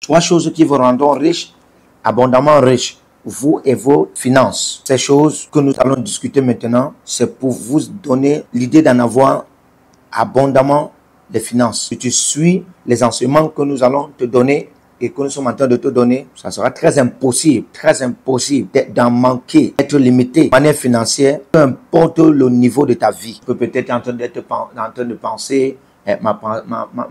Trois choses qui vous rendront riches, abondamment riches, vous et vos finances. Ces choses que nous allons discuter maintenant, c'est pour vous donner l'idée d'en avoir abondamment des finances. Si tu suis les enseignements que nous allons te donner et que nous sommes en train de te donner, ça sera très impossible d'en manquer, d'être limité de manière financière, peu importe le niveau de ta vie. Tu peux peut-être en train de penser,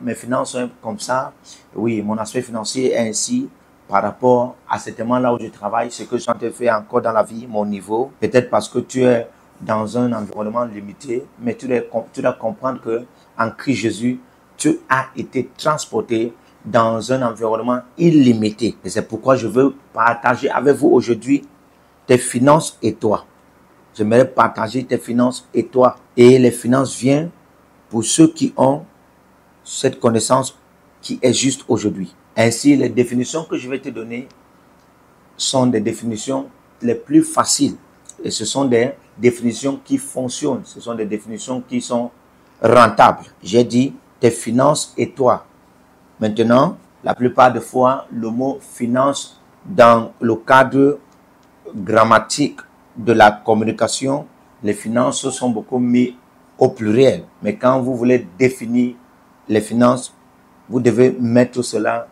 mes finances sont comme ça, oui, mon aspect financier est ainsi par rapport à ce moment-là où je travaille, ce que je suis en train de faire encore dans la vie, mon niveau. Peut-être parce que tu es dans un environnement limité, mais tu dois comprendre que en Christ Jésus, tu as été transporté dans un environnement illimité. Et c'est pourquoi je veux partager avec vous aujourd'hui tes finances et toi. J'aimerais partager tes finances et toi. Et les finances viennent pour ceux qui ont cette connaissance qui est juste aujourd'hui. Ainsi, les définitions que je vais te donner sont des définitions les plus faciles. Et ce sont des définitions qui fonctionnent. Ce sont des définitions qui sont rentables. J'ai dit tes finances et toi. Maintenant, la plupart des fois, le mot finance dans le cadre grammatique de la communication, les finances sont beaucoup mis au pluriel. Mais quand vous voulez définir les finances, vous devez mettre cela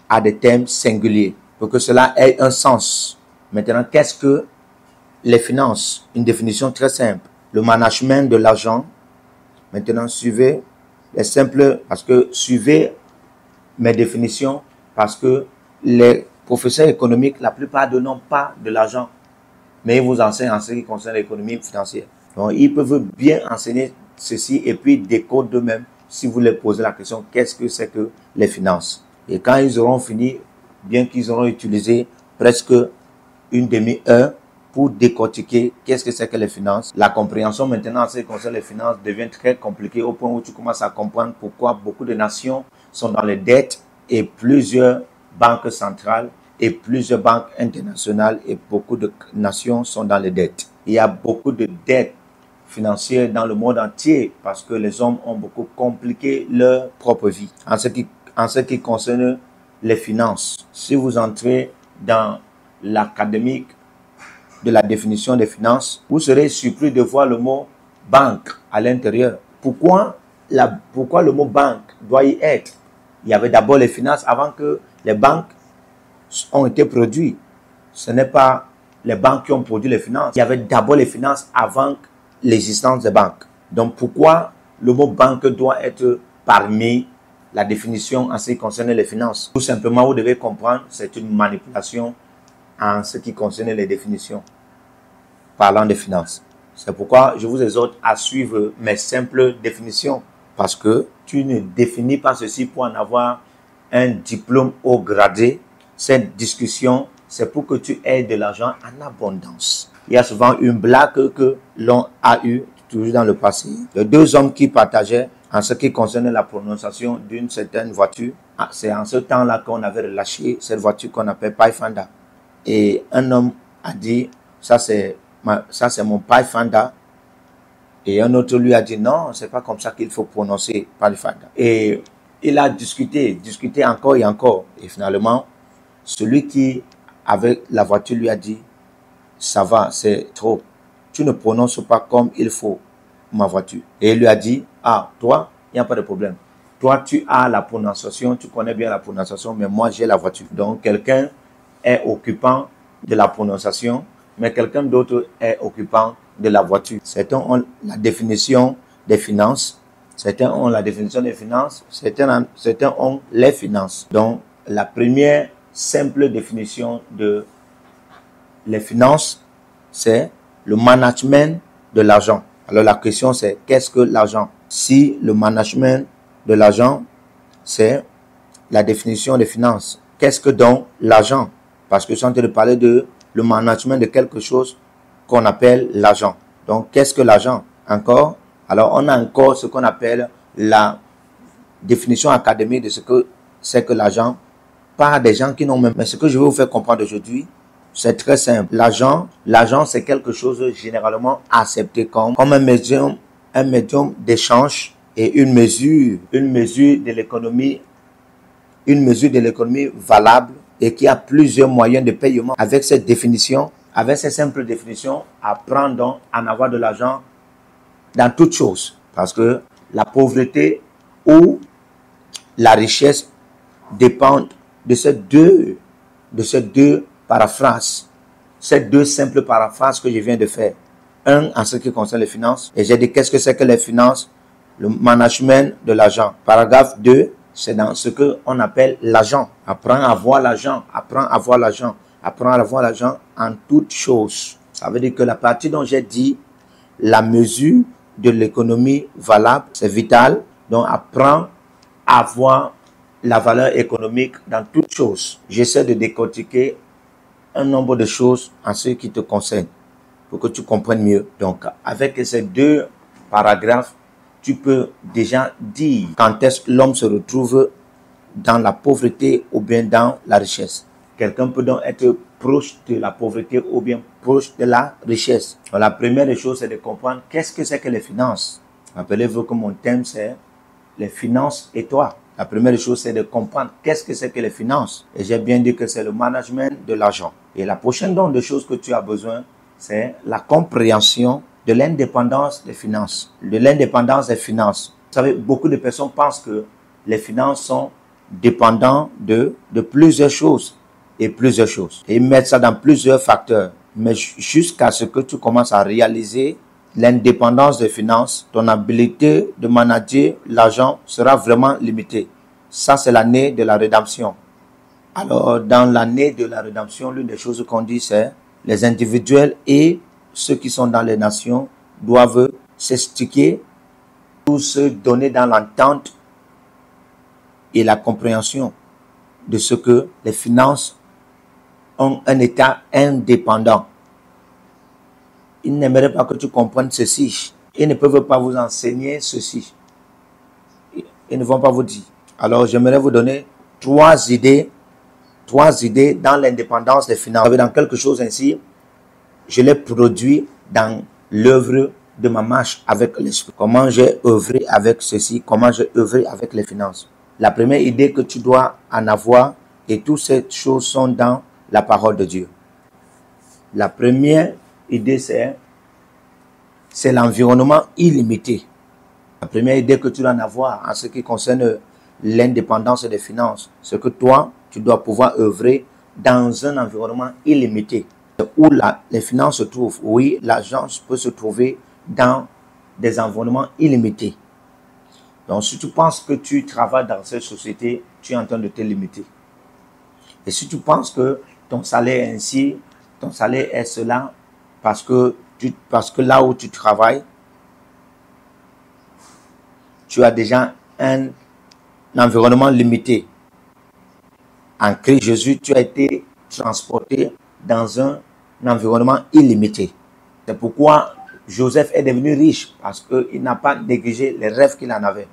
à des termes singuliers pour que cela ait un sens. Maintenant, qu'est-ce que les finances? Une définition très simple. Le management de l'argent. Maintenant, suivez les simples, parce que suivez mes définitions, parce que les professeurs économiques, la plupart d'eux n'ont pas de l'argent, mais ils vous enseignent en ce qui concerne l'économie financière. Donc, ils peuvent bien enseigner ceci et puis décoder d'eux-mêmes si vous leur posez la question, qu'est-ce que c'est que les finances? Et quand ils auront fini, bien qu'ils auront utilisé presque une demi-heure pour décortiquer qu'est-ce que c'est que les finances, la compréhension maintenant en ce qui concerne les finances devient très compliquée au point où tu commences à comprendre pourquoi beaucoup de nations sont dans les dettes et plusieurs banques centrales et plusieurs banques internationales et beaucoup de nations sont dans les dettes. Il y a beaucoup de dettes financières dans le monde entier parce que les hommes ont beaucoup compliqué leur propre vie. En ce qui concerne les finances, si vous entrez dans l'académique de la définition des finances, vous serez surpris de voir le mot banque à l'intérieur. Pourquoi le mot banque doit y être? Il y avait d'abord les finances avant que les banques ont été produites. Ce n'est pas les banques qui ont produit les finances. Il y avait d'abord les finances avant l'existence des banques. Donc pourquoi le mot banque doit être parmi la définition en ce qui concerne les finances? Tout simplement, vous devez comprendre, c'est une manipulation en ce qui concerne les définitions parlant des finances. C'est pourquoi je vous exhorte à suivre mes simples définitions, parce que tu ne définis pas ceci pour en avoir un diplôme haut gradé. Cette discussion, c'est pour que tu aies de l'argent en abondance. Il y a souvent une blague que l'on a eue toujours dans le passé. De deux hommes qui partageaient en ce qui concerne la prononciation d'une certaine voiture. C'est en ce temps-là qu'on avait relâché cette voiture qu'on appelle Pathfinder. Et un homme a dit, ça c'est mon Pathfinder. Et un autre lui a dit, non, c'est pas comme ça qu'il faut prononcer Pathfinder. Et il a discuté encore et encore. Et finalement, celui qui avait la voiture lui a dit, ça va, c'est trop. Tu ne prononces pas comme il faut ma voiture. Et il lui a dit, ah, toi, il n'y a pas de problème. Toi, tu as la prononciation, tu connais bien la prononciation, mais moi, j'ai la voiture. Donc, quelqu'un est occupant de la prononciation, mais quelqu'un d'autre est occupant de la voiture. Certains ont la définition des finances, certains ont la définition des finances, certains ont les finances. Donc, la première simple définition de les finances, c'est le management de l'argent. Alors, la question, c'est qu'est-ce que l'argent? Si le management de l'argent, c'est la définition des finances, qu'est-ce que donc l'argent? Parce que je suis en train de parler de le management de quelque chose qu'on appelle l'argent. Donc, qu'est-ce que l'argent? Encore? Alors, on a encore ce qu'on appelle la définition académique de ce que c'est que l'argent par des gens qui n'ont même... Mais ce que je vais vous faire comprendre aujourd'hui, c'est très simple. L'argent, c'est quelque chose généralement accepté comme un médium d'échange et une mesure de l'économie une mesure de l'économie valable et qui a plusieurs moyens de paiement. Avec cette définition, avec ces simples définitions, apprends donc à en avoir de l'argent dans toutes choses. Parce que la pauvreté ou la richesse dépendent de ces deux paraphrases, ces deux simples paraphrases que je viens de faire. Un, en ce qui concerne les finances. Et j'ai dit, qu'est-ce que c'est que les finances? Le management de l'argent. Paragraphe 2, c'est dans ce qu'on appelle l'argent. Apprends à voir l'argent. Apprends à voir l'argent. Apprends à voir l'argent en toutes choses. Ça veut dire que la partie dont j'ai dit, la mesure de l'économie valable, c'est vital. Donc, apprends à voir la valeur économique dans toutes choses. J'essaie de décortiquer un nombre de choses en ce qui te concerne pour que tu comprennes mieux. Donc, avec ces deux paragraphes, tu peux déjà dire quand est-ce que l'homme se retrouve dans la pauvreté ou bien dans la richesse. Quelqu'un peut donc être proche de la pauvreté ou bien proche de la richesse. Alors, la première des choses, c'est de comprendre qu'est-ce que c'est que les finances. Rappelez-vous que mon thème, c'est les finances et toi. La première chose, c'est de comprendre qu'est-ce que c'est que les finances. Et j'ai bien dit que c'est le management de l'argent. Et la prochaine donc de choses que tu as besoin, c'est la compréhension de l'indépendance des finances. De l'indépendance des finances. Vous savez, beaucoup de personnes pensent que les finances sont dépendantes de plusieurs choses et plusieurs choses. Et ils mettent ça dans plusieurs facteurs. Mais jusqu'à ce que tu commences à réaliser l'indépendance des finances, ton habilité de manager l'argent sera vraiment limitée. Ça, c'est l'année de la rédemption. Alors, dans l'année de la rédemption, l'une des choses qu'on dit, c'est les individuels et ceux qui sont dans les nations doivent s'expliquer ou se donner dans l'entente et la compréhension de ce que les finances ont un état indépendant. Ils n'aimeraient pas que tu comprennes ceci. Ils ne peuvent pas vous enseigner ceci. Ils ne vont pas vous dire. Alors, j'aimerais vous donner trois idées dans l'indépendance des finances. Dans quelque chose ainsi, je l'ai produit dans l'œuvre de ma marche avec l'esprit. Comment j'ai œuvré avec ceci, comment j'ai œuvré avec les finances. La première idée que tu dois en avoir, et toutes ces choses sont dans la parole de Dieu. La première idée, c'est l'environnement illimité. La première idée que tu dois en avoir en ce qui concerne l'indépendance des finances, c'est que toi, tu dois pouvoir œuvrer dans un environnement illimité. Où les finances se trouvent, oui, l'argent peut se trouver dans des environnements illimités. Donc, si tu penses que tu travailles dans cette société, tu es en train de te limiter. Et si tu penses que ton salaire est ainsi, ton salaire est cela, parce que là où tu travailles, tu as déjà un environnement limité. En Christ Jésus, tu as été transporté dans un environnement illimité. C'est pourquoi Joseph est devenu riche, parce qu'il n'a pas négligé les rêves qu'il en avait.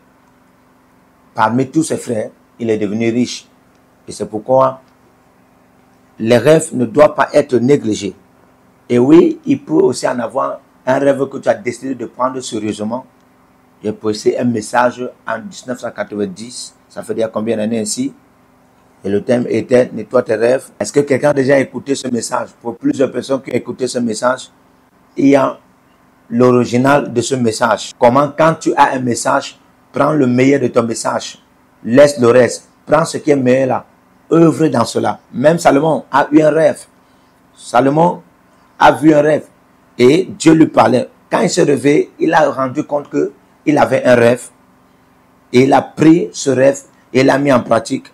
Parmi tous ses frères, il est devenu riche. Et c'est pourquoi les rêves ne doivent pas être négligés. Et oui, il peut aussi en avoir un rêve que tu as décidé de prendre sérieusement. J'ai posté un message en 1990. Ça fait déjà combien d'années ainsi? Et le thème était « Nettoie tes rêves ». Est-ce que quelqu'un a déjà écouté ce message? Pour plusieurs personnes qui ont écouté ce message, il y a l'original de ce message. Comment, quand tu as un message, prends le meilleur de ton message. Laisse le reste. Prends ce qui est meilleur là. Œuvre dans cela. Même Salomon a eu un rêve. Salomon a vu un rêve. Et Dieu lui parlait. Quand il s'est réveillé, il a rendu compte qu'il avait un rêve. Et il a pris ce rêve et l'a mis en pratique.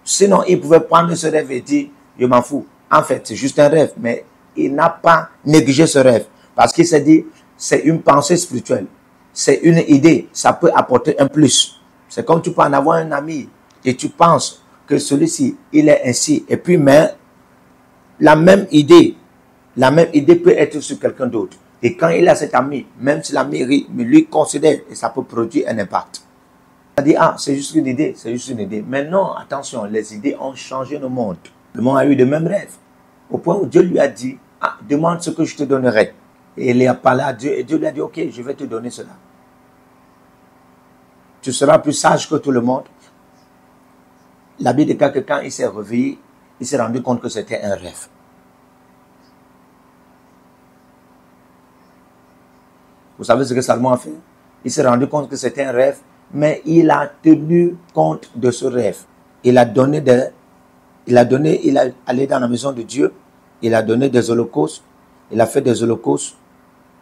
Sinon, il pouvait prendre ce rêve et dire, je m'en fous. En fait, c'est juste un rêve. Mais il n'a pas négligé ce rêve. Parce qu'il s'est dit, c'est une pensée spirituelle. C'est une idée. Ça peut apporter un plus. C'est comme tu peux en avoir un ami et tu penses que celui-ci, il est ainsi. Et puis, mais la même idée peut être sur quelqu'un d'autre. Et quand il a cet ami, même si l'ami lui considère, et ça peut produire un impact. Il a dit, ah, c'est juste une idée, c'est juste une idée. Mais non, attention, les idées ont changé le monde. Le monde a eu de mêmes rêves. Au point où Dieu lui a dit, ah, demande ce que je te donnerai. Et il a parlé à Dieu, et Dieu lui a dit, ok, je vais te donner cela. Tu seras plus sage que tout le monde. la Bible déclare que quand il s'est réveillé, il s'est rendu compte que c'était un rêve. Vous savez ce que Salomon a fait? Il s'est rendu compte que c'était un rêve, mais il a tenu compte de ce rêve. Il est allé dans la maison de Dieu, il a donné des holocaustes, il a fait des holocaustes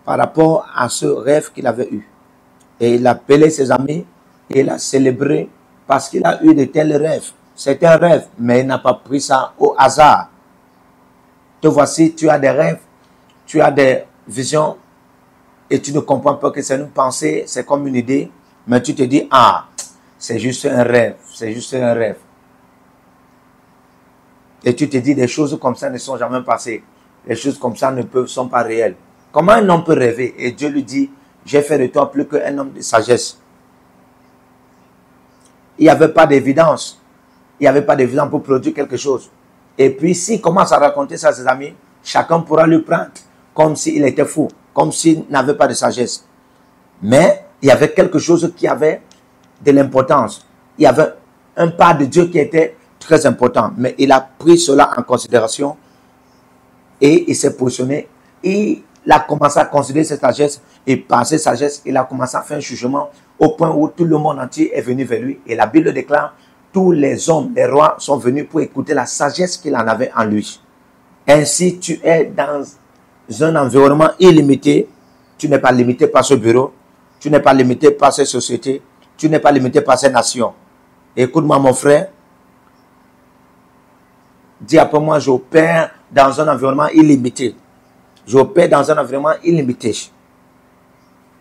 par rapport à ce rêve qu'il avait eu. Et il a appelé ses amis et il a célébré parce qu'il a eu de tels rêves. C'est un rêve, mais il n'a pas pris ça au hasard. Te voici, tu as des rêves, tu as des visions et tu ne comprends pas que c'est une pensée, c'est comme une idée, mais tu te dis, ah, c'est juste un rêve, c'est juste un rêve. Et tu te dis, des choses comme ça ne sont jamais passées. Les choses comme ça ne sont pas réelles. Comment un homme peut rêver? Et Dieu lui dit, j'ai fait de toi plus qu'un homme de sagesse. Il n'y avait pas d'évidence. Il n'y avait pas d'évidence pour produire quelque chose. Et puis, s'il commence à raconter ça à ses amis, chacun pourra lui prendre comme s'il était fou, comme s'il n'avait pas de sagesse. Mais il y avait quelque chose qui avait de l'importance. Il y avait un pas de Dieu qui était très important. Mais il a pris cela en considération et il s'est positionné. Il a commencé à considérer cette sagesse et par cette sagesse, il a commencé à faire un jugement au point où tout le monde entier est venu vers lui. Et la Bible déclare, tous les hommes, les rois sont venus pour écouter la sagesse qu'il en avait en lui. Ainsi, tu es dans un environnement illimité. Tu n'es pas limité par ce bureau. Tu n'es pas limité par cette société. Tu n'es pas limité par ces nations. Écoute-moi, mon frère. Dis après moi, j'opère dans un environnement illimité. J'opère dans un environnement illimité.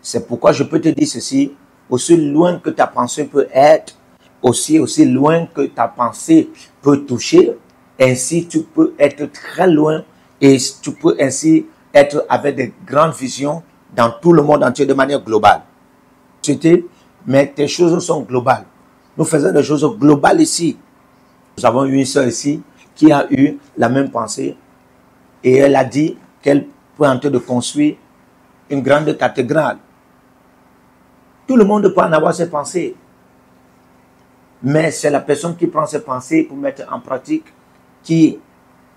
C'est pourquoi je peux te dire ceci. Aussi loin que ta pensée peut être, aussi loin que ta pensée peut toucher, ainsi tu peux être très loin et tu peux ainsi être avec de grandes visions dans tout le monde entier de manière globale. Mais tes choses sont globales. Nous faisons des choses globales ici. Nous avons eu une soeur ici qui a eu la même pensée et elle a dit qu'elle peut en train de construire une grande cathédrale. Tout le monde peut en avoir ses pensées. Mais c'est la personne qui prend ses pensées pour mettre en pratique qui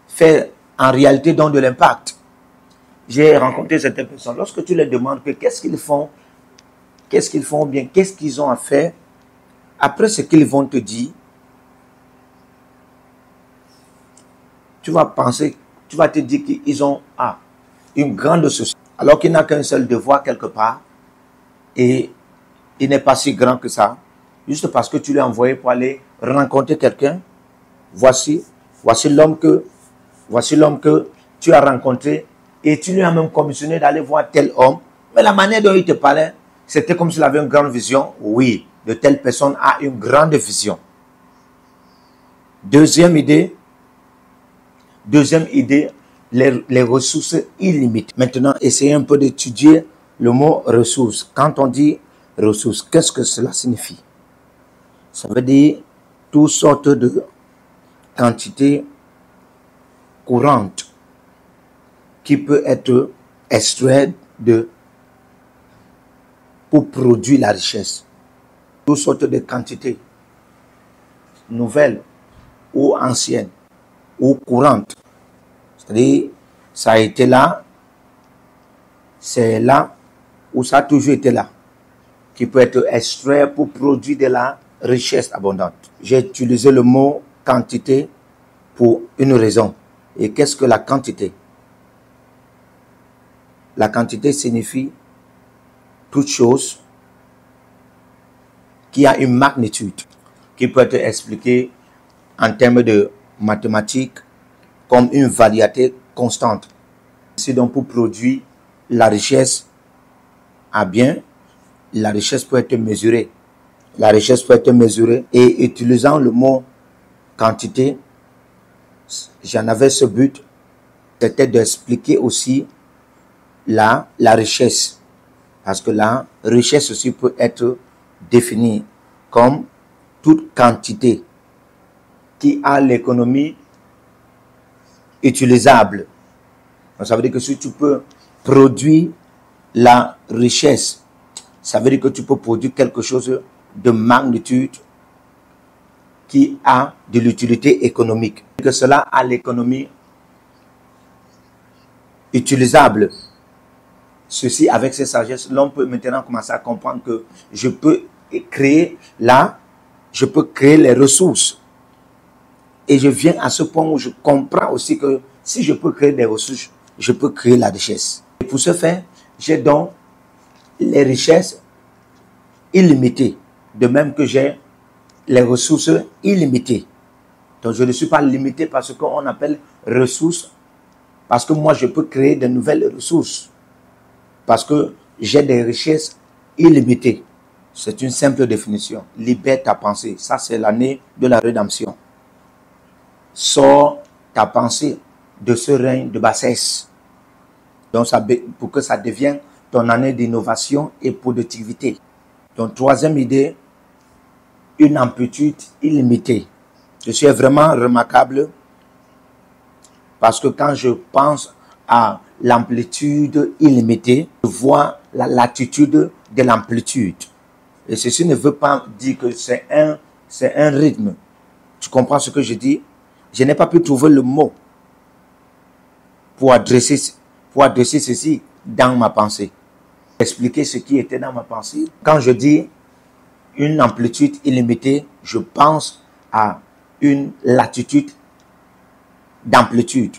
fait en réalité donc de l'impact. J'ai rencontré certaines personnes. Lorsque tu leur demandes que qu'est-ce qu'ils font bien, qu'est-ce qu'ils ont à faire, après ce qu'ils vont te dire, tu vas penser, tu vas te dire qu'ils ont une grande société. Alors qu'il n'a qu'un seul devoir quelque part et il n'est pas si grand que ça. Juste parce que tu l'as envoyé pour aller rencontrer quelqu'un. Voici l'homme que tu as rencontré et tu lui as même commissionné d'aller voir tel homme. Mais la manière dont il te parlait, c'était comme s'il avait une grande vision. Oui, de telle personne a une grande vision. Deuxième idée, les ressources illimitées. Maintenant, essayez un peu d'étudier le mot ressources. Quand on dit ressources, qu'est-ce que cela signifie? Ça veut dire toutes sortes de quantités courantes qui peuvent être extraites pour produire la richesse. Toutes sortes de quantités nouvelles ou anciennes ou courantes. C'est-à-dire, ça a été là, c'est là, ou ça a toujours été là, qui peut être extrait pour produire de la richesse abondante. J'ai utilisé le mot quantité pour une raison. Et qu'est-ce que la quantité? La quantité signifie toute chose qui a une magnitude, qui peut être expliquée en termes de mathématiques comme une variété constante. C'est donc pour produire la richesse la richesse peut être mesurée. La richesse peut être mesurée et utilisant le mot quantité, j'en avais ce but, c'était d'expliquer aussi la richesse. Parce que la richesse aussi peut être définie comme toute quantité qui a l'économie utilisable. Donc, ça veut dire que si tu peux produire la richesse, ça veut dire que tu peux produire quelque chose de magnitude qui a de l'utilité économique. Que cela a l'économie utilisable. Ceci, avec ces sagesses, l'on peut maintenant commencer à comprendre que je peux créer là, je peux créer les ressources. Et je viens à ce point où je comprends aussi que si je peux créer des ressources, je peux créer la richesse. Et pour ce faire, j'ai donc les richesses illimitées, de même que j'ai les ressources illimitées. Donc je ne suis pas limité par ce qu'on appelle ressources, parce que moi je peux créer de nouvelles ressources, parce que j'ai des richesses illimitées. C'est une simple définition. Libère ta pensée. Ça, c'est l'année de la rédemption. Sors ta pensée de ce règne de bassesse. Donc, pour que ça devienne ton année d'innovation et productivité. Donc, troisième idée, une amplitude illimitée. Ceci est vraiment remarquable parce que quand je pense à l'amplitude illimitée, je vois la latitude de l'amplitude. Et ceci ne veut pas dire que c'est un rythme. Tu comprends ce que je dis? Je n'ai pas pu trouver le mot pour adresser ceci dans ma pensée. Expliquer ce qui était dans ma pensée. Quand je dis une amplitude illimitée, je pense à une latitude d'amplitude.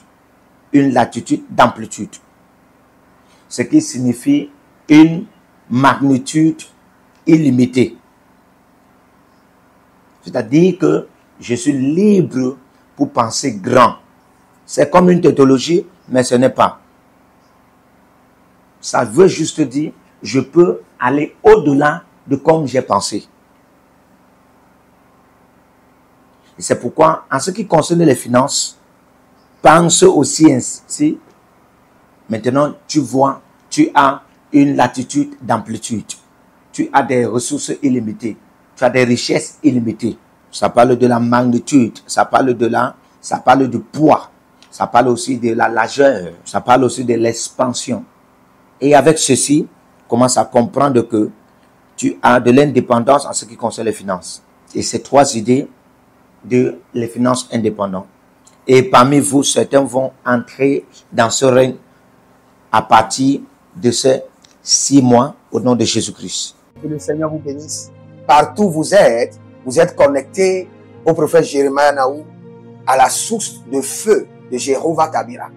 Une latitude d'amplitude. Ce qui signifie une magnitude illimitée. C'est-à-dire que je suis libre pour penser grand. C'est comme une tautologie, mais ce n'est pas. Ça veut juste dire, je peux aller au-delà de comme j'ai pensé. Et c'est pourquoi, en ce qui concerne les finances, pense aussi ainsi. Maintenant, tu vois, tu as une latitude d'amplitude. Tu as des ressources illimitées. Tu as des richesses illimitées. Ça parle de la magnitude. Ça parle du poids. Ça parle aussi de la largeur. Ça parle aussi de l'expansion. Et avec ceci, commence à comprendre que tu as de l'indépendance en ce qui concerne les finances. Et ces trois idées de les finances indépendantes. Et parmi vous, certains vont entrer dans ce règne à partir de ces 6 mois au nom de Jésus-Christ. Que le Seigneur vous bénisse. Partout où vous êtes connectés au prophète Jérémie Naou, à la source de feu de Jéhovah Tabira.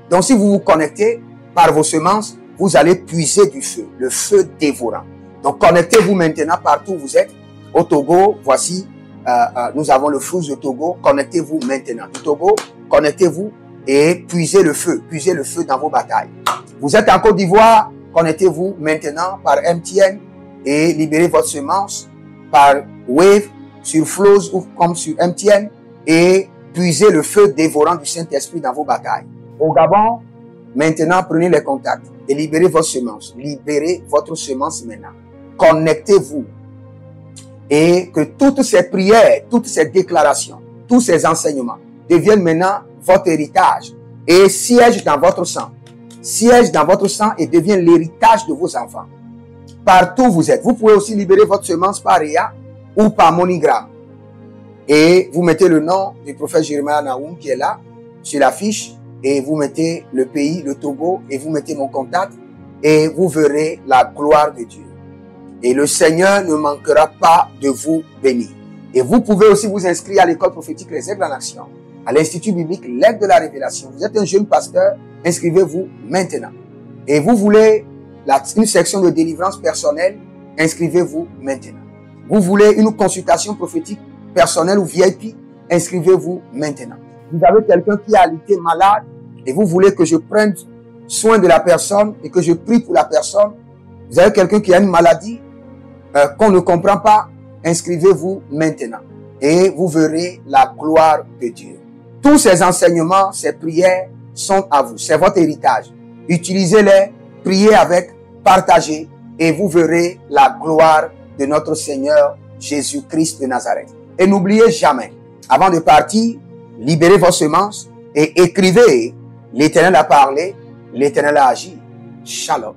Donc si vous vous connectez par vos semences, vous allez puiser du feu, le feu dévorant. Donc connectez-vous maintenant partout où vous êtes. Au Togo, voici, nous avons le flux de Togo. Connectez-vous maintenant. Du Togo, connectez-vous et puisez le feu dans vos batailles. Vous êtes en Côte d'Ivoire, connectez-vous maintenant par MTN et libérez votre semence par Wave sur Flows ou comme sur MTN et puisez le feu dévorant du Saint-Esprit dans vos batailles. Au Gabon, maintenant prenez les contacts et libérez votre semence. Libérez votre semence maintenant. Connectez-vous et que toutes ces prières, toutes ces déclarations, tous ces enseignements deviennent maintenant votre héritage et siègent dans votre sang. Siège dans votre sang et devient l'héritage de vos enfants. Partout où vous êtes. Vous pouvez aussi libérer votre semence par Réa ou par MoneyGram. Et vous mettez le nom du prophète Jérémie Naoum qui est là, sur la fiche, et vous mettez le pays, le Togo, et vous mettez mon contact, et vous verrez la gloire de Dieu. Et le Seigneur ne manquera pas de vous bénir. Et vous pouvez aussi vous inscrire à l'école prophétique Les Aigles en Action, à l'Institut biblique L'Aigle de la Révélation. Vous êtes un jeune pasteur, inscrivez-vous maintenant. Et vous voulez une section de délivrance personnelle, inscrivez-vous maintenant. Vous voulez une consultation prophétique personnelle ou VIP, inscrivez-vous maintenant. Vous avez quelqu'un qui a été malade et vous voulez que je prenne soin de la personne et que je prie pour la personne. Vous avez quelqu'un qui a une maladie qu'on ne comprend pas, inscrivez-vous maintenant. Et vous verrez la gloire de Dieu. Tous ces enseignements, ces prières sont à vous. C'est votre héritage. Utilisez-les, priez avec, partagez et vous verrez la gloire de notre Seigneur Jésus-Christ de Nazareth. Et n'oubliez jamais, avant de partir, libérez vos semences et écrivez, l'Éternel a parlé, l'Éternel a agi. Shalom.